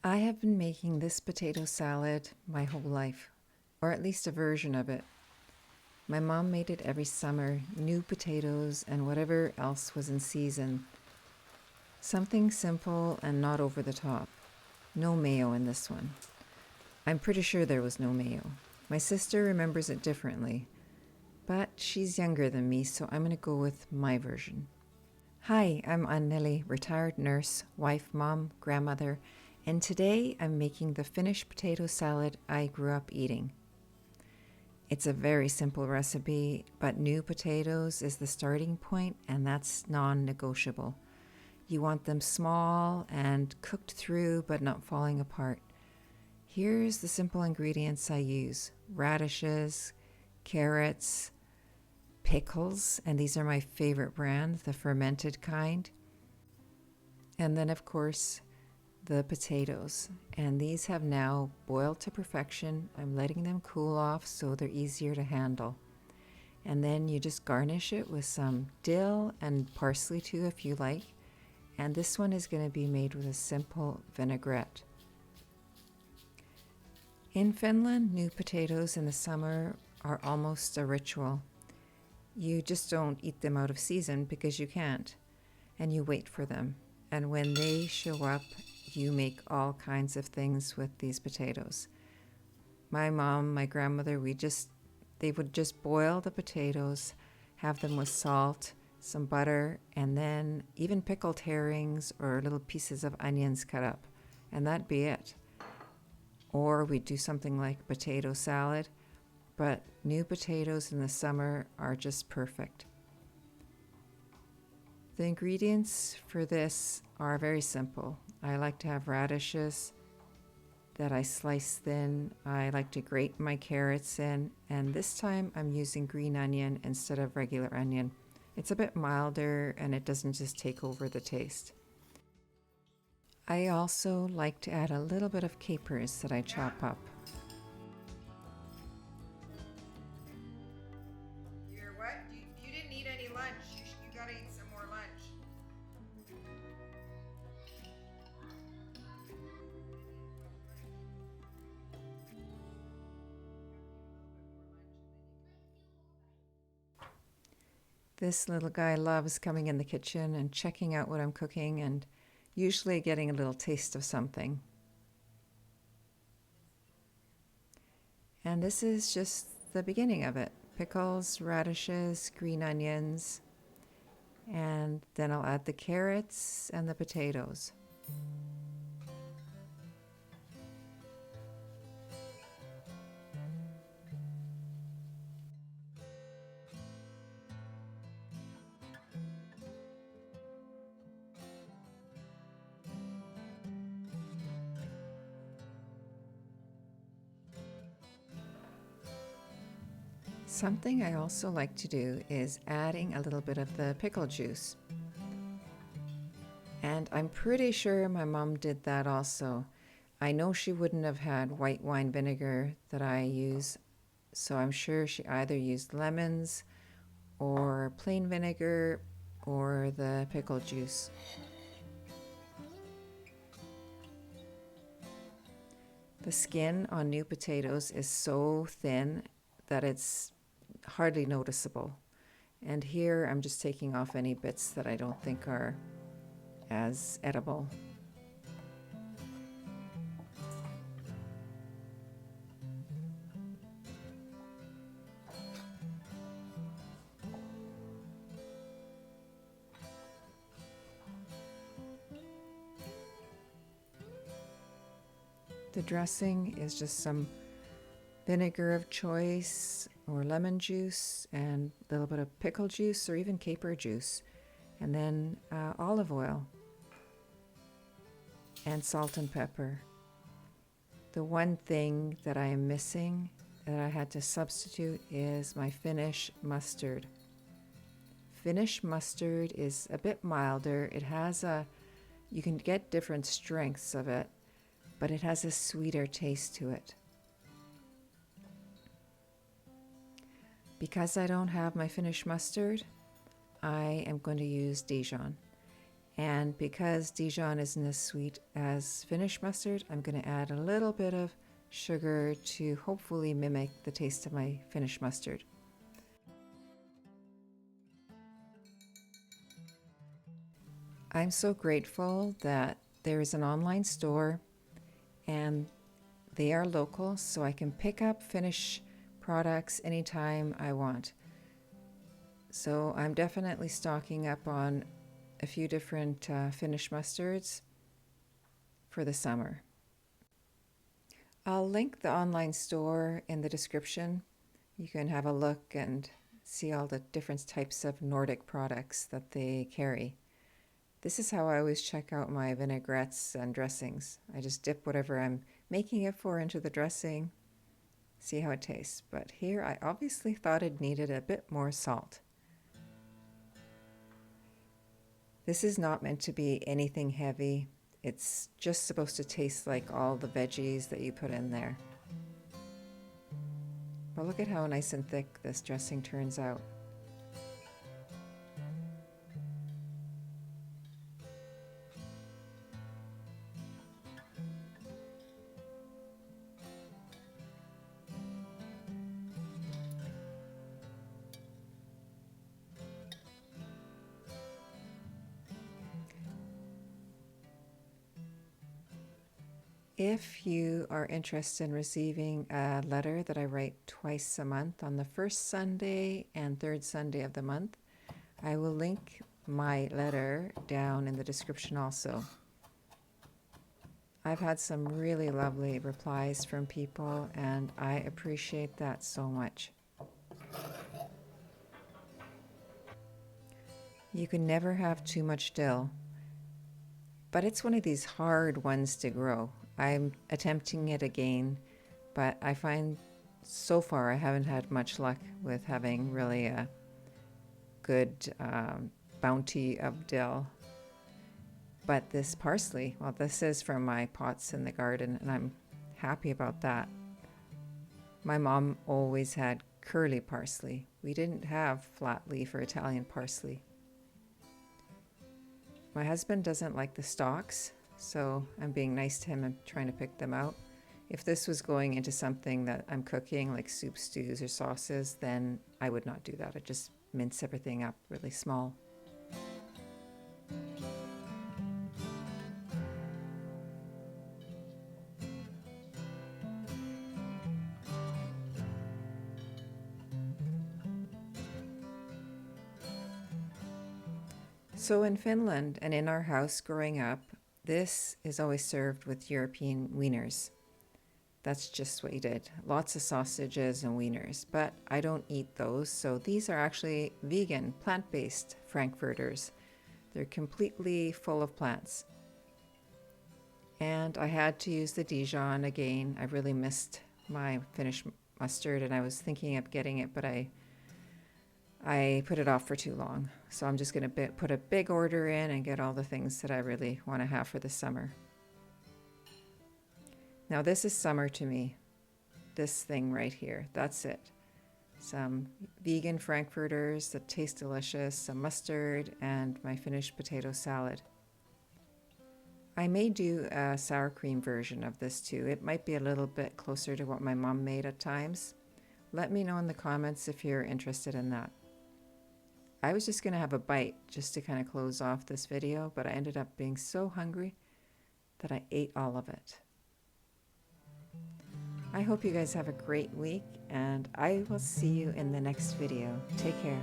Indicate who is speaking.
Speaker 1: I have been making this potato salad my whole life, or at least a version of it. My mom made it every summer, new potatoes and whatever else was in season. Something simple and not over the top. No mayo in this one. I'm pretty sure there was no mayo. My sister remembers it differently, but she's younger than me, so I'm going to go with my version. Hi, I'm Anneli, retired nurse, wife, mom, grandmother, and today I'm making the Finnish potato salad I grew up eating. It's a very simple recipe, but new potatoes is the starting point, and that's non-negotiable. You want them small and cooked through but not falling apart. Here's the simple ingredients I use: radishes, carrots, pickles, and these are my favorite brand, the fermented kind. And then, of course, the potatoes. And these have now boiled to perfection. I'm letting them cool off so they're easier to handle. And then you just garnish it with some dill and parsley too if you like. And this one is going to be made with a simple vinaigrette. In Finland, new potatoes in the summer are almost a ritual. You just don't eat them out of season because you can't, and you wait for them. And when they show up, you make all kinds of things with these potatoes. My mom, my grandmother, they would just boil the potatoes, have them with salt, some butter, and then even pickled herrings or little pieces of onions cut up, and that'd be it. Or we'd do something like potato salad, but new potatoes in the summer are just perfect. The ingredients for this are very simple. I like to have radishes that I slice thin. I like to grate my carrots in, and this time I'm using green onion instead of regular onion. It's a bit milder and it doesn't just take over the taste. I also like to add a little bit of capers that I chop up.
Speaker 2: You're what? You didn't eat any lunch. You gotta eat some more lunch.
Speaker 1: This little guy loves coming in the kitchen and checking out what I'm cooking and usually getting a little taste of something. And this is just the beginning of it. Pickles, radishes, green onions, and then I'll add the carrots and the potatoes. Something I also like to do is adding a little bit of the pickle juice. And I'm pretty sure my mom did that also. I know she wouldn't have had white wine vinegar that I use, so I'm sure she either used lemons or plain vinegar or the pickle juice. The skin on new potatoes is so thin that it's hardly noticeable. And here I'm just taking off any bits that I don't think are as edible. The dressing is just some vinegar of choice or lemon juice and a little bit of pickle juice or even caper juice, and then olive oil and salt and pepper. The one thing that I am missing that I had to substitute is my Finnish mustard. Finnish mustard is a bit milder. You can get different strengths of it, but it has a sweeter taste to it. Because I don't have my Finnish mustard, I am going to use Dijon. And because Dijon isn't as sweet as Finnish mustard, I'm going to add a little bit of sugar to hopefully mimic the taste of my Finnish mustard. I'm so grateful that there is an online store and they are local, so I can pick up Finnish products anytime I want. So I'm definitely stocking up on a few different Finnish mustards for the summer. I'll link the online store in the description. You can have a look and see all the different types of Nordic products that they carry. This is how I always check out my vinaigrettes and dressings. I just dip whatever I'm making it for into the dressing, see how it tastes. But here I obviously thought it needed a bit more salt. This is not meant to be anything heavy. It's just supposed to taste like all the veggies that you put in there. But look at how nice and thick this dressing turns out. If you are interested in receiving a letter that I write twice a month on the first Sunday and third Sunday of the month, I will link my letter down in the description also. I've had some really lovely replies from people and I appreciate that so much. You can never have too much dill, but it's one of these hard ones to grow. I'm attempting it again, but I find so far I haven't had much luck with having really a good bounty of dill. But this parsley, well, this is from my pots in the garden, and I'm happy about that. My mom always had curly parsley. We didn't have flat leaf or Italian parsley. My husband doesn't like the stalks, so I'm being nice to him and trying to pick them out. If this was going into something that I'm cooking, like soup, stews, or sauces, then I would not do that. I'd just mince everything up really small. So in Finland and in our house growing up, this is always served with European wieners. That's just what you did. Lots of sausages and wieners, but I don't eat those. So these are actually vegan, plant-based frankfurters. They're completely full of plants. And I had to use the Dijon again. I really missed my Finnish mustard and I was thinking of getting it, but I put it off for too long. So I'm just going to put a big order in and get all the things that I really want to have for the summer. Now this is summer to me. This thing right here, that's it. Some vegan frankfurters that taste delicious, some mustard, and my Finnish potato salad. I may do a sour cream version of this too. It might be a little bit closer to what my mom made at times. Let me know in the comments if you're interested in that. I was just going to have a bite just to kind of close off this video, but I ended up being so hungry that I ate all of it. I hope you guys have a great week, and I will see you in the next video. Take care.